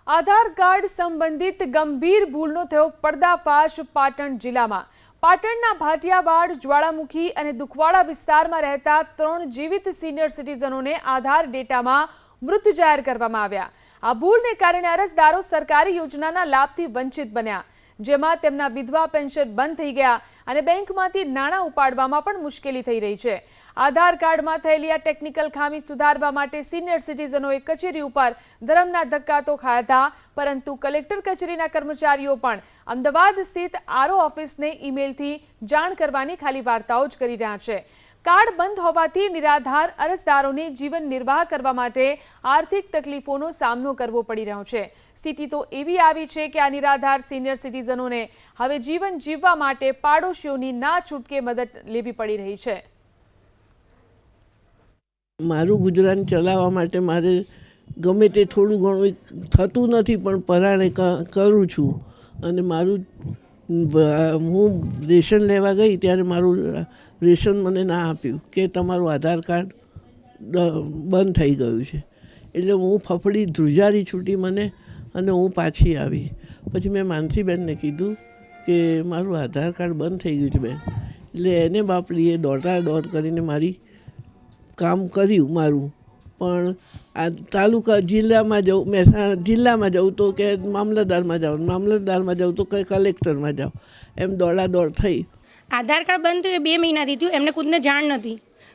આધાર card સંબંધિત ગંભીર ભૂલનો થયો પર્દાફાશ પાટણ જિલ્લામાં। પાટણના ભાટિયાવાડ, જ્વાળામુખી અને દુખવાડા વિસ્તારમાં રહેતા 3 જીવિત સિનિયર સિટીઝનોને આધાર ડેટામાં મૃત જાહેર કરવામાં આવ્યા। આ ભૂલને કારણે અરજદારો સરકારી યોજનાના લાભથી વંચિત બન્યા, જેમાં તેમના વિધવા પેન્શન બંધ થઈ ગયા અને બેંકમાંથી નાણાં ઉપાડવામાં પણ મુશ્કેલી થઈ રહી છે। આધાર કાર્ડમાં થયેલી આ ટેકનિકલ ખામી સુધારવા માટે સિનિયર સિટીઝનોએ કચેરી ઉપર ધરમના ધક્કા તો ખાયા હતા, પરંતુ કલેક્ટર કચેરીના કર્મચારીઓ પણ અમદાવાદ સ્થિત આરઓ ઓફિસને ઈમેલથી જાણ કરવાની ખાલી વાર્તાઓ જ કરી રહ્યા છે। કાર્ડ બંધ હોવાથી નિરાધાર અરજદારોને જીવન નિર્વાહ કરવા માટે આર્થિક તકલીફોનો સામનો કરવો પડી રહ્યો છે। સ્થિતિ તો એવી આવી છે કે આ નિરાધાર સિનિયર સિટીઝનોને હવે જીવન જીવવા માટે પાડોશીઓની ના છૂટકે મદદ લેવી પડી રહી છે। મારું ગુજરાન ચલાવવા માટે મારે ગમે તે થોડું ઘણું થતું નથી, પણ પરાણે કરું છું। અને મારું હું રેશન લેવા ગઈ ત્યારે મારું રેશન મને ના આપ્યું કે તમારું આધાર કાર્ડ બંધ થઈ ગયું છે। એટલે હું ફફડી ધ્રુજારી છૂટી મને, અને હું પાછી આવી। પછી મેં માનસીબેનને કીધું કે મારું આધાર કાર્ડ બંધ થઈ ગયું છે બેન। એટલે એને બાપડીએ દોડ કરીને મારી કામ કર્યું મારું। પણ આ તાલુકા જિલ્લામાં જવું, મહેસાણા જિલ્લામાં જવું તો કે મામલતદારમાં જાઓ, મામલતદારમાં જાઉં તો કે કલેક્ટરમાં જાઓ, એમ દોડાદોડ થઈ। આધાર કાર્ડ બંધ થયું 2 મહિનાથી થયું, એમને ખુદને જાણ નથી।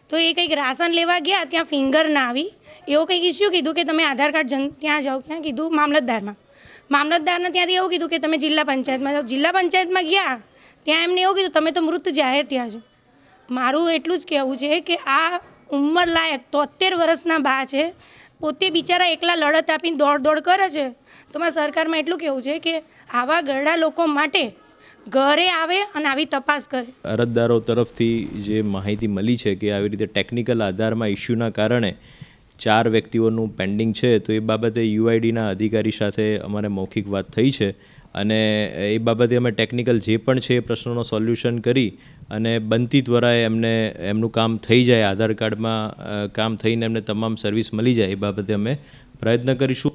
તો એ કંઈક રાશન લેવા ગયા, ત્યાં ફિંગર ના આવી, એવો કંઈક ઇસ્યુ કીધું કે તમે આધાર કાર્ડ ત્યાં જાઓ। ક્યાં કીધું? મામલતદારના ત્યાંથી એવું કીધું કે તમે જિલ્લા પંચાયતમાં જાઓ। જિલ્લા પંચાયતમાં ગયા, ત્યાં એમને એવું કીધું તમે તો મૃત જાહેર થયા છો। મારું એટલું જ કહેવું છે કે આ ઉંમરલાયક 73 વર્ષના બા છે, પોતે બિચારા એકલા લડત આપીને દોડ કરે છે। તો મારે સરકારમાં એટલું કહેવું છે કે આવા ગરડા લોકો માટે ઘરે આવે અને આવી તપાસ કરે। અરજદારો તરફથી જે માહિતી મળી છે કે આવી રીતે ટેકનિકલ આધારમાં ઇસ્યુના કારણે 4 વ્યક્તિઓનું પેન્ડિંગ છે, તો એ બાબતે યુઆઈડીના અધિકારી સાથે અમારે મૌખિક વાત થઈ છે, અને એ બાબતે અમે ટેકનિકલ જે પણ છે એ પ્રશ્નોનો સોલ્યુશન કરી અને બનતી ત્વરાએ એમનું કામ થઈ જાય, આધાર કાર્ડમાં કામ થઈને એમને તમામ સર્વિસ મળી જાય, એ બાબતે અમે પ્રયત્ન કરીશું।